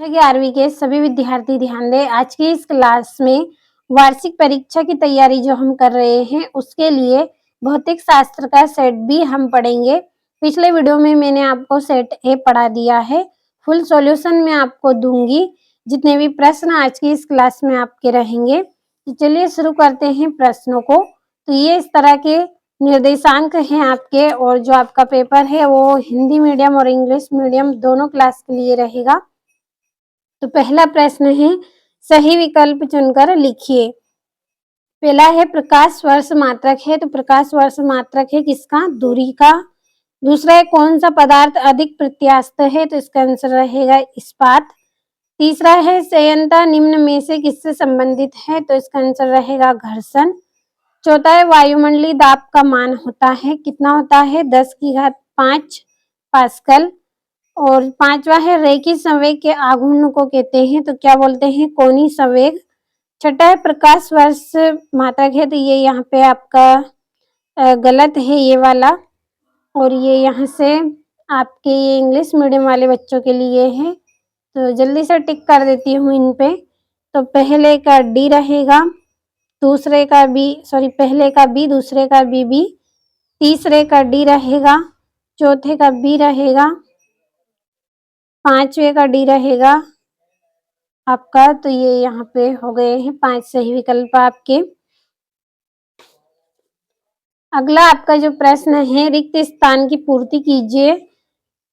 11वीं के सभी विद्यार्थी ध्यान दें। आज की इस क्लास में वार्षिक परीक्षा की तैयारी जो हम कर रहे हैं उसके लिए भौतिक शास्त्र का सेट भी हम पढ़ेंगे। पिछले वीडियो में मैंने आपको सेट ए पढ़ा दिया है। फुल सॉल्यूशन मैं आपको दूंगी। जितने भी प्रश्न आज की इस क्लास में आपके रहेंगे, तो चलिए शुरू करते हैं प्रश्नों को। तो ये इस तरह के निर्देशांक हैं आपके, और जो आपका पेपर है वो हिंदी मीडियम और इंग्लिश मीडियम दोनों क्लास के लिए रहेगा। तो पहला प्रश्न है, सही विकल्प चुनकर लिखिए। पहला है प्रकाश वर्ष मात्रक है, तो प्रकाश वर्ष मात्रक है किसका? दूरी का। दूसरा है कौन सा पदार्थ अधिक प्रत्यास्थ है, तो इसका आंसर रहेगा इस्पात। तीसरा है संयंता निम्न में से किससे संबंधित है, तो इसका आंसर रहेगा घर्षण। चौथा है वायुमंडलीय दाब का मान होता है, कितना होता है? 10⁵ पास्कल। और पांचवा है रेखीय संवेग के आघूर्ण को कहते हैं, तो क्या बोलते हैं? कोणीय संवेग। छठा है प्रकाश वर्ष मात्रक है, तो ये यहाँ पे आपका गलत है ये वाला, और ये यहाँ से आपके ये इंग्लिश मीडियम वाले बच्चों के लिए है। तो जल्दी से टिक कर देती हूँ इन पे। तो पहले का डी रहेगा, दूसरे का बी, सॉरी पहले का बी, दूसरे का बी, तीसरे का डी रहेगा, चौथे का बी रहेगा, पांचवे का डी रहेगा आपका। तो ये यहाँ पे हो गए हैं 5 सही विकल्प आपके। अगला आपका जो प्रश्न है, रिक्त स्थान की पूर्ति कीजिए।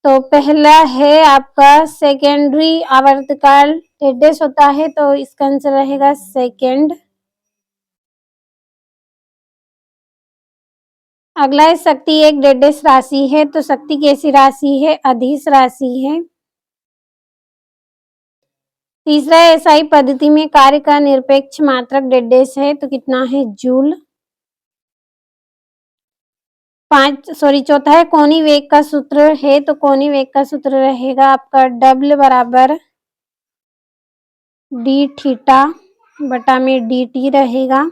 तो पहला है आपका सेकेंडरी आवर्तकाल डेडेस होता है, तो इसका आंसर रहेगा सेकेंड। अगला है शक्ति एक डेडेस राशि है, तो शक्ति कैसी राशि है? अदिश राशि है। तीसरा है एसआई पद्धति में कार्य का निरपेक्ष मात्रक डेडेस है, तो कितना है? जूल। चौथा है कोणीय वेग का सूत्र है, तो कोणीय वेग का सूत्र रहेगा आपका डब्ल्यू बराबर डी थीटा बटा में डी टी रहेगा।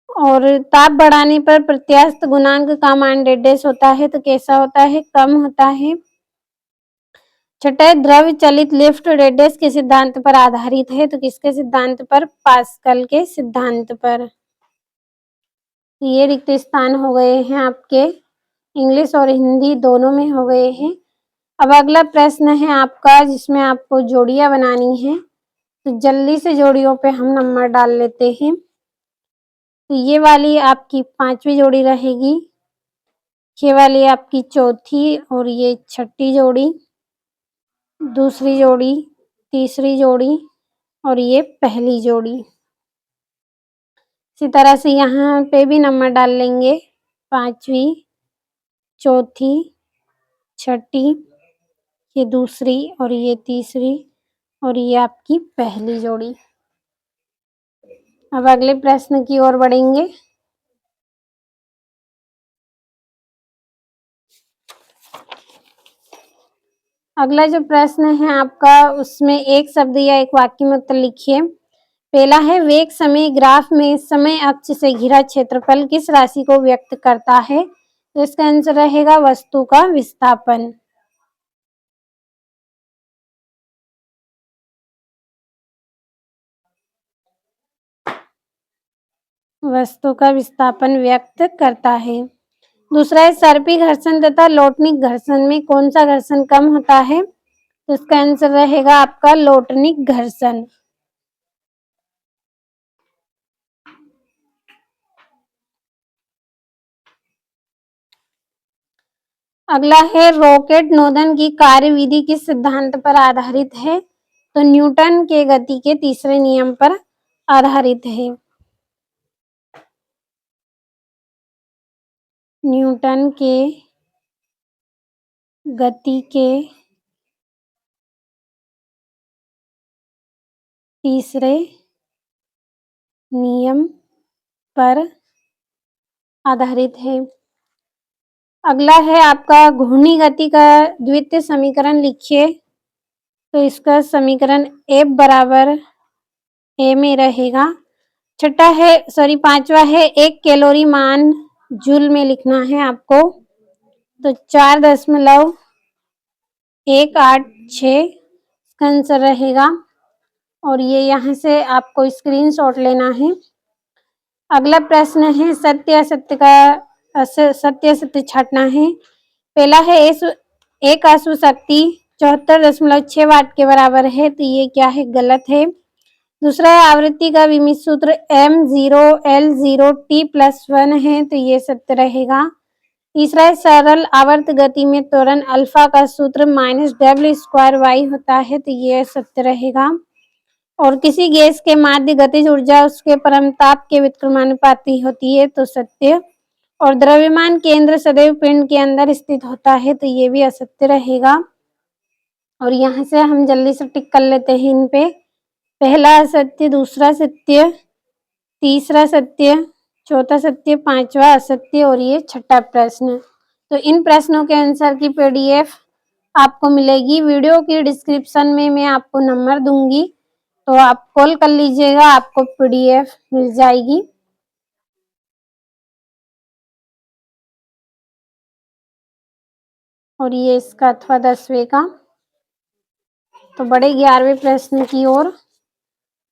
और ताप बढ़ाने पर प्रत्यास्थ गुणांक का मान डेडेस होता है, तो कैसा होता है? कम होता है। छठा है द्रव चलित लिफ्ट डेडेस के सिद्धांत पर आधारित है, तो किसके सिद्धांत पर? पास्कल के सिद्धांत पर। ये रिक्त स्थान हो गए हैं आपके, इंग्लिश और हिंदी दोनों में हो गए हैं। अब अगला प्रश्न है आपका जिसमें आपको जोड़ियां बनानी है, तो जल्दी से जोड़ियों पे हम नंबर डाल लेते हैं। तो ये वाली आपकी 5वीं जोड़ी रहेगी, ये वाली आपकी चौथी, और ये छठी जोड़ी, दूसरी जोड़ी, तीसरी जोड़ी, और ये पहली जोड़ी। इसी तरह से यहाँ पे भी नंबर डाल लेंगे, 5वीं, चौथी, छठी, ये दूसरी, और ये तीसरी, और ये आपकी पहली जोड़ी। अब अगले प्रश्न की ओर बढ़ेंगे। अगला जो प्रश्न है आपका, उसमें एक शब्द या एक वाक्य में उत्तर लिखिए। पहला है वेग समय ग्राफ में समय अक्ष से घिरा क्षेत्रफल किस राशि को व्यक्त करता है, तो इसका आंसर रहेगा वस्तु का विस्थापन। वस्तु का विस्थापन व्यक्त करता है। दूसरा है सर्पी घर्षण तथा लोटनिक घर्षण में कौन सा घर्षण कम होता है, तो इसका आंसर रहेगा आपका लोटनिक घर्षण। अगला है रॉकेट नोदन की कार्यविधि किस सिद्धांत पर आधारित है, तो न्यूटन के गति के तीसरे नियम पर आधारित है। न्यूटन के गति के तीसरे नियम पर आधारित है। अगला है आपका घूर्णी गति का द्वितीय समीकरण लिखिए। तो इसका समीकरण F बराबर A में रहेगा। पांचवा है 1 कैलोरी मान जूल में लिखना है आपको, तो 4.186 इसका आंसर रहेगा। और ये यहाँ से आपको स्क्रीनशॉट लेना है। अगला प्रश्न है सत्य असत्य का सत्य असत्य छांटना है। पहला है एक आंसू शक्ति 74.6 वाट के बराबर है, तो ये क्या है, गलत है। दूसरा है आवृत्ति का विमित सूत्र m0l0t+1 है, तो ये सत्य रहेगा। तीसरा है सरल आवर्त गति में त्वरण अल्फा का सूत्र -w² होता है, तो ये सत्य रहेगा। और किसी गैस के माध्य गतिज ऊर्जा उसके परमताप के व्युत्क्रमानुपाती होती है, तो सत्य। और द्रव्यमान केंद्र सदैव पिंड के अंदर स्थित होता है, तो ये भी असत्य रहेगा। और यहाँ से हम जल्दी से टिक कर लेते हैं इन पे। पहला असत्य, दूसरा सत्य, तीसरा सत्य, चौथा सत्य, पांचवा असत्य और ये छठा प्रश्न। तो इन प्रश्नों के आंसर की पीडीएफ आपको मिलेगी। वीडियो की डिस्क्रिप्शन में मैं आपको नंबर दूंगी, तो आप कॉल कर लीजिएगा, आपको पीडीएफ मिल जाएगी। और ये इसका अथवा 10वें का। तो बड़े 11वें प्रश्न की ओर।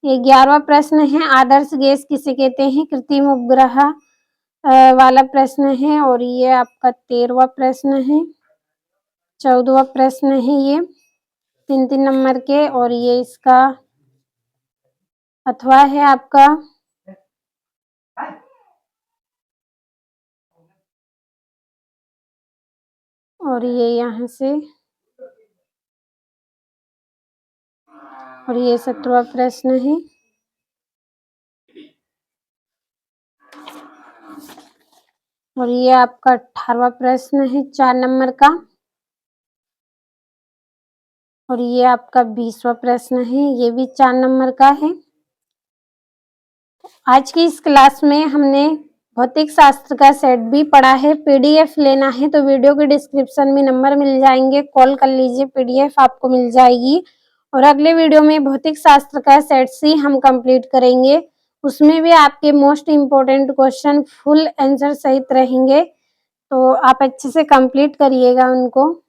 ये 11वां प्रश्न है आदर्श गैस किसे कहते हैं, कृत्रिम उपग्रह वाला प्रश्न है। और ये आपका 13वां प्रश्न है। 14वां प्रश्न है ये 3-3 नंबर के। और ये इसका अथवा है आपका। और ये यहाँ से। और ये 17वां प्रश्न है। और ये आपका 18वां प्रश्न है 4 नंबर का। और ये आपका 20वां प्रश्न है, ये भी 4 नंबर का है। आज की इस क्लास में हमने भौतिक शास्त्र का सेट भी पढ़ा है। पीडीएफ लेना है तो वीडियो के डिस्क्रिप्शन में नंबर मिल जाएंगे, कॉल कर लीजिए, पीडीएफ आपको मिल जाएगी। और अगले वीडियो में भौतिक शास्त्र का सेट सी हम कंप्लीट करेंगे। उसमें भी आपके most important question full answer सहित रहेंगे, तो आप अच्छे से कंप्लीट करिएगा उनको।